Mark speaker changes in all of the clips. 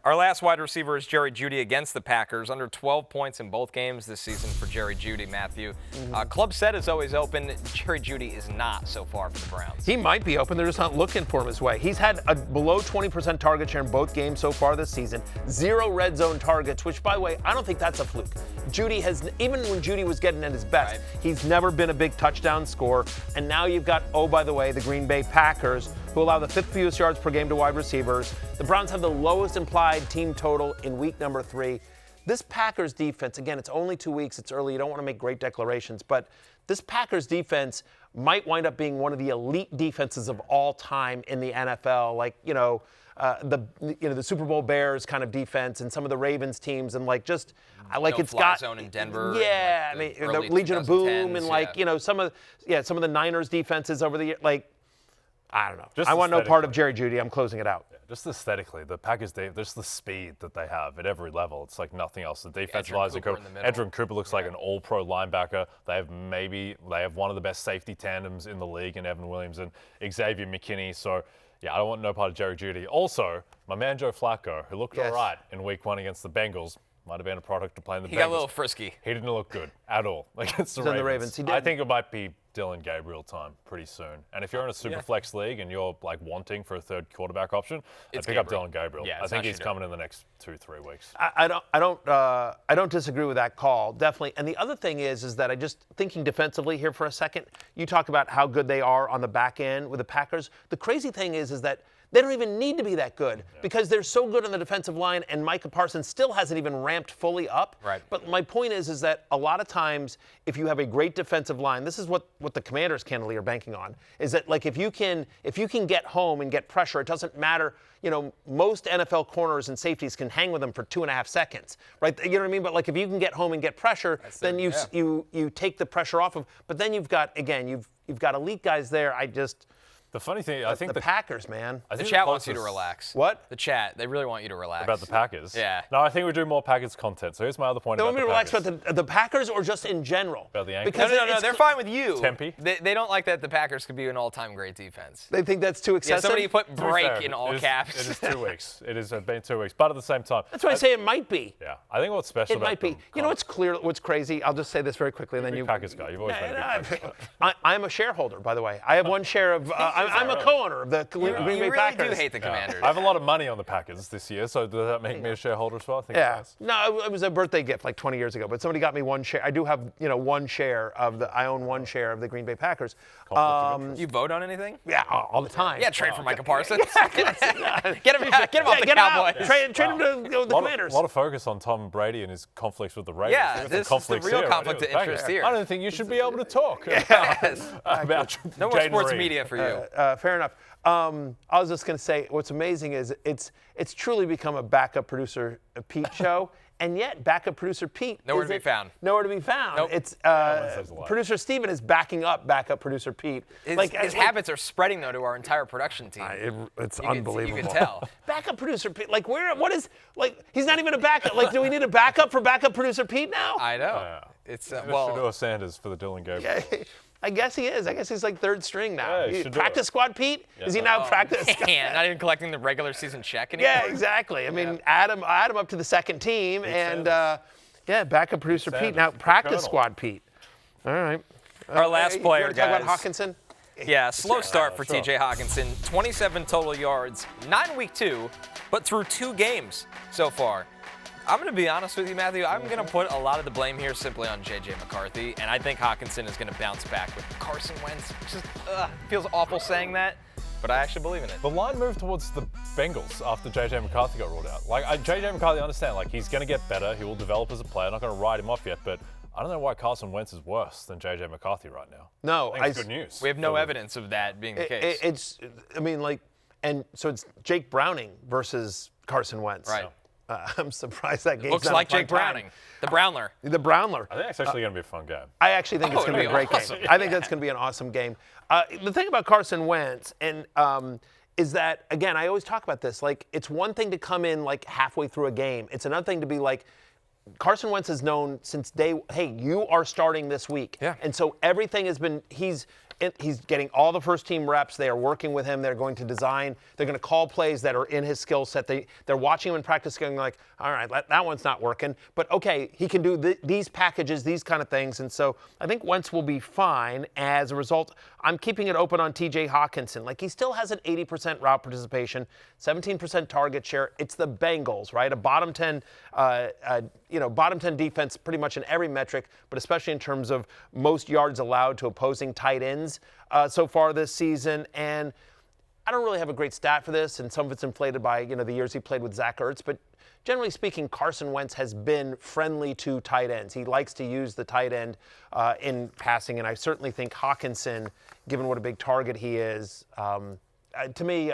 Speaker 1: Our last wide receiver is Jerry Jeudy against the Packers. Under 12 points in both games this season for Jerry Jeudy, Matthew. Club set is always open. Jerry Jeudy is not so far for the Browns.
Speaker 2: He might be open. They're just not looking for him his way. He's had a below 20% target share in both games so far this season. 0 red zone targets, which, by the way, I don't think that's a fluke. Jeudy has, even when Jeudy was getting at his best, he's never been a big touchdown scorer. And now you've got, oh, by the way, the Green Bay Packers, who allow the 5th fewest yards per game to wide receivers. The Browns have the lowest implied team total in week number 3. This Packers defense, again, it's only 2 weeks, it's early, you don't want to make great declarations, but this Packers defense might wind up being one of the elite defenses of all time in the NFL, like, the Super Bowl Bears kind of defense and some of the Ravens teams, and like just like it's got
Speaker 1: zone in Denver.
Speaker 2: Yeah, I mean the Legion of Boom and like some of the Niners defenses over the year. Like I don't know. I want no part of Jerry Jeudy. I'm closing it out.
Speaker 3: Just aesthetically, the Packers, just the speed that they have at every level, it's like nothing else. The defensive lines, Edgerrin Cooper looks like an all-pro linebacker. They have one of the best safety tandems in the league in Evan Williams and Xavier McKinney. So, yeah, I don't want no part of Jerry Jeudy. Also, my man Joe Flacco, who looked all right in Week 1 against the Bengals, might have been a product of playing the Bengals.
Speaker 1: He got a little frisky.
Speaker 3: He didn't look good at all against the Ravens. I think it might be Dylan Gabriel time pretty soon. And if you're in a super flex league and you're like wanting for a third quarterback option, I'd pick up Dylan Gabriel. I think he's coming in the next 2-3 weeks.
Speaker 2: I don't disagree with that call, definitely. And the other thing is that I just thinking defensively here for a second. You talk about how good they are on the back end with the Packers. The crazy thing is that they don't even need to be that good because they're so good on the defensive line, and Micah Parsons still hasn't even ramped fully up.
Speaker 1: Right.
Speaker 2: But my point is that a lot of times, if you have a great defensive line, this is what the Commanders candidly are banking on, is that like if you can get home and get pressure, it doesn't matter. Most NFL corners and safeties can hang with them for 2.5 seconds, right? You know what I mean? But like if you can get home and get pressure, then you take the pressure off of. But then you've got elite guys there.
Speaker 3: The funny thing, I think
Speaker 2: the Packers, man.
Speaker 1: The chat wants you to relax.
Speaker 2: What?
Speaker 1: The chat, they really want you to relax.
Speaker 3: About the Packers?
Speaker 1: Yeah.
Speaker 3: No, I think we do more Packers content. So here's my other point about the Packers.
Speaker 2: They want me to relax about the Packers or just in general?
Speaker 3: About the Yankees?
Speaker 1: Because no, they're fine with you.
Speaker 3: Tempe?
Speaker 1: They don't like that the Packers could be an all-time great defense.
Speaker 2: They think that's too excessive?
Speaker 1: Yeah, somebody put break in all caps.
Speaker 3: It is 2 weeks. It has been 2 weeks. But at the same time.
Speaker 2: That's why I say it might be.
Speaker 3: Yeah. I think what's special about
Speaker 2: it might be. You know what's clear, what's crazy? I'll just say this very quickly. And then you
Speaker 3: Packers guy. You've always been a big Packers guy.
Speaker 2: I'm a shareholder, by the way. I have one share of, I'm a co-owner of the Green Bay Packers.
Speaker 1: You really do hate the Commanders.
Speaker 3: I have a lot of money on the Packers this year, so does that make me a shareholder as well? I think it does.
Speaker 2: No, it was a birthday gift like 20 years ago, but somebody got me one share. I do have, one share of I own one share of the Green Bay Packers.
Speaker 1: You vote on anything?
Speaker 2: Yeah, all the time.
Speaker 1: Yeah, trade for Micah Parsons. Get him off the Cowboys.
Speaker 2: Trade him to the Commanders.
Speaker 3: A lot of focus on Tom Brady and his conflicts with the Ravens.
Speaker 1: Yeah, this is the real conflict of interest here.
Speaker 3: I don't think you should be able to talk about
Speaker 1: no more sports media for you.
Speaker 2: Fair enough. I was just going to say, what's amazing is it's truly become a backup producer Pete show, and yet backup producer Pete
Speaker 1: nowhere to be found.
Speaker 2: Nowhere to be found.
Speaker 1: Nope.
Speaker 2: It's producer Steven is backing up backup producer Pete.
Speaker 1: His habits are spreading though to our entire production team.
Speaker 2: It's unbelievable.
Speaker 1: You can tell.
Speaker 2: Backup producer Pete, he's not even a backup. Like, do we need a backup for backup producer Pete now?
Speaker 1: I know. It's
Speaker 3: Shedeur Sanders for the Dylan Gabriel.
Speaker 2: Yeah. I guess he is. I guess he's like third string now.
Speaker 3: Yeah,
Speaker 2: practice squad Pete? Yeah. Is he now practice?
Speaker 1: Not even collecting the regular season check anymore.
Speaker 2: Yeah, exactly. I mean, add him up to the second team, and backup producer Pete. Now practice squad Pete. All right.
Speaker 1: Our last player,
Speaker 2: guys.
Speaker 1: Talk
Speaker 2: about Hockenson?
Speaker 1: Yeah, slow start for TJ Hockenson. 27 total yards, not in week 2, but through 2 games so far. I'm going to be honest with you, Matthew. I'm going to put a lot of the blame here simply on J.J. McCarthy, and I think Hockenson is going to bounce back with Carson Wentz. Just feels awful saying that, but I actually believe in it.
Speaker 3: The line moved towards the Bengals after J.J. McCarthy got ruled out. Like, J.J. McCarthy, I understand, like, he's going to get better. He will develop as a player. I'm not going to write him off yet, but I don't know why Carson Wentz is worse than J.J. McCarthy right now.
Speaker 2: No.
Speaker 3: I think it's good news.
Speaker 1: We have no evidence of that being the case.
Speaker 2: So it's Jake Browning versus Carson Wentz.
Speaker 1: Right.
Speaker 2: I'm surprised that game's
Speaker 1: looks
Speaker 2: not
Speaker 1: like
Speaker 2: on
Speaker 1: Jake
Speaker 2: time.
Speaker 1: Browning, the Brownler.
Speaker 2: The Brownler.
Speaker 3: I think it's actually going to be a fun game.
Speaker 2: I actually think it's going to be a great
Speaker 1: awesome.
Speaker 2: game. I think that's going to be an awesome game. The thing about Carson Wentz is that, again, I always talk about this. Like, it's one thing to come in like halfway through a game. It's another thing to be like, Carson Wentz has known since you are starting this week.
Speaker 1: Yeah.
Speaker 2: And so everything has been, He's getting all the first-team reps. They are working with him. They're going to design. They're going to call plays that are in his skill set. They're watching him in practice going like, all right, that one's not working. But, okay, he can do these packages, these kind of things. And so I think Wentz will be fine. As a result, I'm keeping it open on T.J. Hockenson. Like, he still has an 80% route participation, 17% target share. It's the Bengals, right? A bottom 10 bottom 10 defense pretty much in every metric, but especially in terms of most yards allowed to opposing tight ends so far this season. And I don't really have a great stat for this, and some of it's inflated by, the years he played with Zach Ertz, but generally speaking, Carson Wentz has been friendly to tight ends. He likes to use the tight end in passing, and I certainly think Hockenson, given what a big target he is, to me,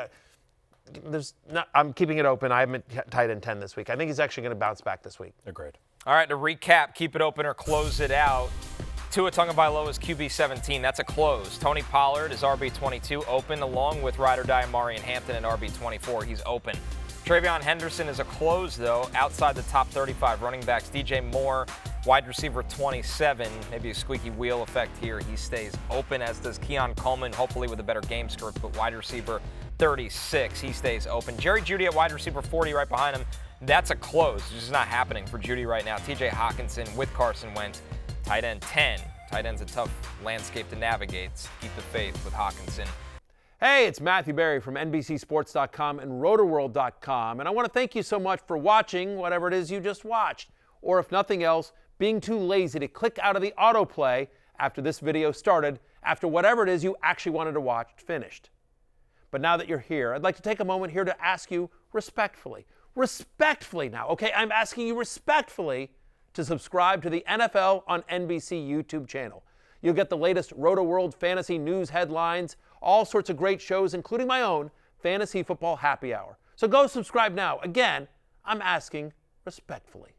Speaker 2: I'm keeping it open. I haven't tight end 10 this week. I think he's actually going to bounce back this week.
Speaker 3: Agreed.
Speaker 1: All right, to recap, keep it open or close it out. Tua Tagovailoa is QB 17. That's a close. Tony Pollard is RB 22, open, along with ride or die Amari and Hampton at RB 24. He's open. Travion Henderson is a close, though, outside the top 35 running backs. DJ Moore, wide receiver 27, maybe a squeaky wheel effect here. He stays open, as does Keon Coleman, hopefully with a better game script, but wide receiver 36, he stays open. Jerry Jeudy at wide receiver 40 right behind him. That's a close. It's just not happening for Jeudy right now. TJ Hockenson with Carson Wentz, tight end 10. Tight end's a tough landscape to navigate. Keep the faith with Hockenson.
Speaker 2: Hey, it's Matthew Berry from NBCSports.com and Rotoworld.com, and I want to thank you so much for watching whatever it is you just watched, or if nothing else, being too lazy to click out of the autoplay after this video started, after whatever it is you actually wanted to watch finished. But now that you're here, I'd like to take a moment here to ask you respectfully now, okay? I'm asking you respectfully to subscribe to the NFL on NBC YouTube channel. You'll get the latest Roto-World fantasy news headlines, all sorts of great shows, including my own Fantasy Football Happy Hour. So go subscribe now. Again, I'm asking respectfully.